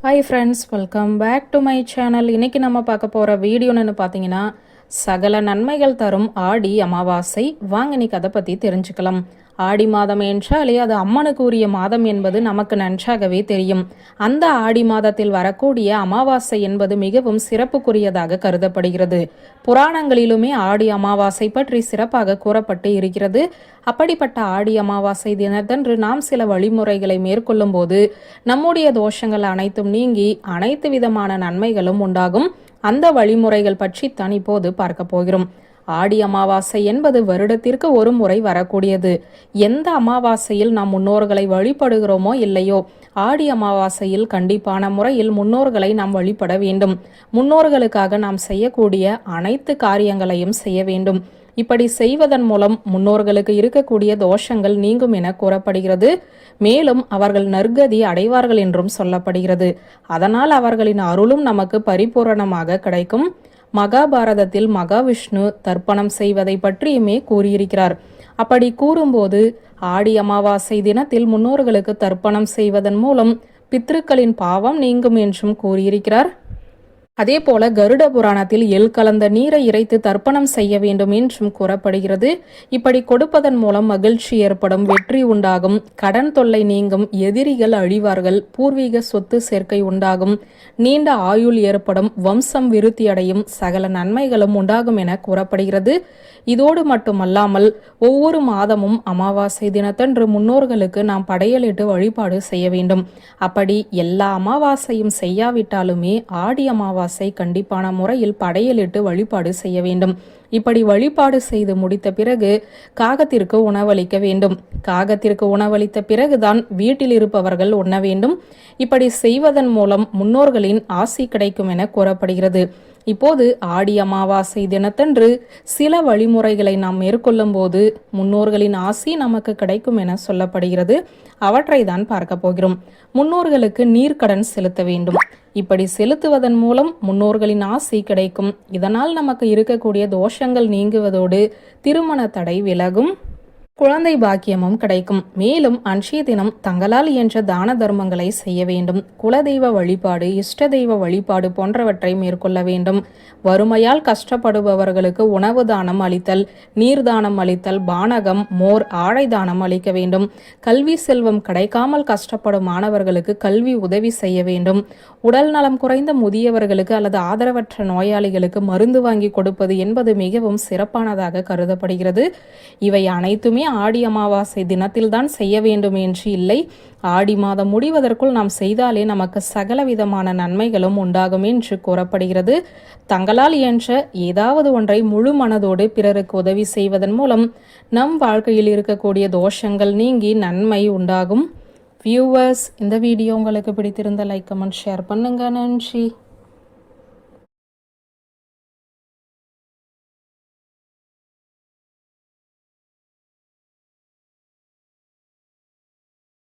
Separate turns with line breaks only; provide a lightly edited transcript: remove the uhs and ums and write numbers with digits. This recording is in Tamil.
Hi friends, welcome back to my channel. இன்றைக்கி நம்ம பார்க்க போகிற வீடியோன்னு பார்த்தீங்கன்னா, சகல நன்மைகள் தரும் ஆடி அமாவாசை. வாங்க இன்னைக்கு அதை பற்றி தெரிஞ்சுக்கலாம். ஆடி மாதம் என்றாலே அது அம்மனுக்கு உரிய மாதம் என்பது நமக்கு நன்றாகவே தெரியும். அந்த ஆடி மாதத்தில் வரக்கூடிய அமாவாசை என்பது மிகவும் சிறப்புக்குரியதாக கருதப்படுகிறது. புராணங்களிலுமே ஆடி அமாவாசை பற்றி சிறப்பாக கூறப்பட்டு இருக்கிறது. அப்படிப்பட்ட ஆடி அமாவாசை தினத்தன்று நாம் சில வழிமுறைகளை மேற்கொள்ளும் போது நம்முடைய தோஷங்கள் அனைத்தும் நீங்கி அனைத்து விதமான நன்மைகளும் உண்டாகும். அந்த வழிமுறைகள் பற்றித்தான் இப்போது பார்க்க போகிறோம். ஆடி அமாவாசை என்பது வருடத்திற்கு ஒரு முறை வரக்கூடியது. எந்த அமாவாசையில் நாம் முன்னோர்களை வழிபடுகிறோமோ இல்லையோ, ஆடி அமாவாசையில் கண்டிப்பான முறையில் முன்னோர்களை நாம் வழிபட வேண்டும். முன்னோர்களுக்காக நாம் செய்யக்கூடிய அனைத்து காரியங்களையும் செய்ய வேண்டும். இப்படி செய்வதன் மூலம் முன்னோர்களுக்கு இருக்கக்கூடிய தோஷங்கள் நீங்கும் என கூறப்படுகிறது. மேலும் அவர்கள் நற்கதி அடைவார்கள் என்றும் சொல்லப்படுகிறது. அதனால் அவர்களின் அருளும் நமக்கு பரிபூரணமாக கிடைக்கும். மகாபாரதத்தில் மகாவிஷ்ணு தர்ப்பணம் செய்வதை பற்றியுமே கூறியிருக்கிறார். அப்படி கூறும்போது ஆடி அமாவாசை தினத்தில் முன்னோர்களுக்கு தர்ப்பணம் செய்வதன் மூலம் பித்ருக்களின் பாவம் நீங்கும் என்றும் கூறியிருக்கிறார். அதே போல கருட புராணத்தில் எள் கலந்த நீரை இறைத்து தர்ப்பணம் செய்ய வேண்டும் என்றும் கூறப்படுகிறது. இப்படி கொடுப்பதன் மூலம் மகிழ்ச்சி ஏற்படும், வெற்றி உண்டாகும், கடன் தொல்லை நீங்கும், எதிரிகள் அழிவார்கள், பூர்வீக சொத்து சேர்க்கை உண்டாகும், நீண்ட ஆயுள் ஏற்படும், வம்சம் விருத்தியடையும், சகல நன்மைகளும் உண்டாகும் என கூறப்படுகிறது. இதோடு மட்டுமல்லாமல் ஒவ்வொரு மாதமும் அமாவாசை தினத்தன்று முன்னோர்களுக்கு நாம் படையலிட்டு வழிபாடு செய்ய வேண்டும். அப்படி எல்லா அமாவாசையும் செய்யாவிட்டாலுமே ஆடி அமாவாசை கண்டிப்பான முறையில் படையலிட்டு வழிபாடு செய்ய வேண்டும். இப்படி வழிபாடு செய்து முடித்த பிறகு காகத்திற்கு உணவளிக்க வேண்டும். காகத்திற்கு உணவளித்த பிறகுதான் வீட்டில் இருப்பவர்கள் உண்ண வேண்டும். இப்படி செய்வதன் மூலம் முன்னோர்களின் ஆசி கிடைக்கும் என கூறப்படுகிறது. இப்போது ஆடி அமாவாசை தினத்தன்று சில வழிமுறைகளை நாம் மேற்கொள்ளும் போது முன்னோர்களின் ஆசி நமக்கு கிடைக்கும் என சொல்லப்படுகிறது. அவற்றை தான் பார்க்க போகிறோம். முன்னோர்களுக்கு நீர்க்கடன் செலுத்த வேண்டும். இப்படி செலுத்துவதன் மூலம் முன்னோர்களின் ஆசி கிடைக்கும். இதனால் நமக்கு இருக்கக்கூடிய தோஷங்கள் நீங்குவதோடு திருமண தடை விலகும், குழந்தை பாக்கியமும் கிடைக்கும். மேலும் அன்றைய தினம் தங்களால் இயன்ற தான தர்மங்களை செய்ய வேண்டும். குலதெய்வ வழிபாடு, இஷ்ட தெய்வ வழிபாடு போன்றவற்றை மேற்கொள்ள வேண்டும். வறுமையால் கஷ்டப்படுபவர்களுக்கு உணவு தானம் அளித்தல், நீர் தானம் அளித்தல், பானகம், மோர், ஆடை தானம் அளிக்க வேண்டும். கல்வி செல்வம் கிடைக்காமல் கஷ்டப்படும் மாணவர்களுக்கு கல்வி உதவி செய்ய வேண்டும். உடல் நலம் குறைந்த முதியவர்களுக்கு அல்லது ஆதரவற்ற நோயாளிகளுக்கு மருந்து வாங்கி கொடுப்பது என்பது மிகவும் சிறப்பானதாக கருதப்படுகிறது. இவை அனைத்துமே ஆடி அமாவாசை தினத்தில் தான் செய்ய வேண்டும் என்று இல்லை. ஆடி மாதம் முடிவதற்குள் நாம் செய்தாலே நமக்கு சகல விதமான நன்மைகளும் உண்டாகும் என்று கூறப்படுகிறது. தங்களால் இயன்ற ஏதாவது ஒன்றை முழு மனதோடு பிறருக்கு உதவி செய்வதன் மூலம் நம் வாழ்க்கையில் இருக்கக்கூடிய தோஷங்கள் நீங்கி நன்மை உண்டாகும். வியூவர்ஸ், இந்த வீடியோ உங்களுக்கு பிடித்திருந்த லைக், கமெண்ட், ஷேர் பண்ணுங்க. நன்றி.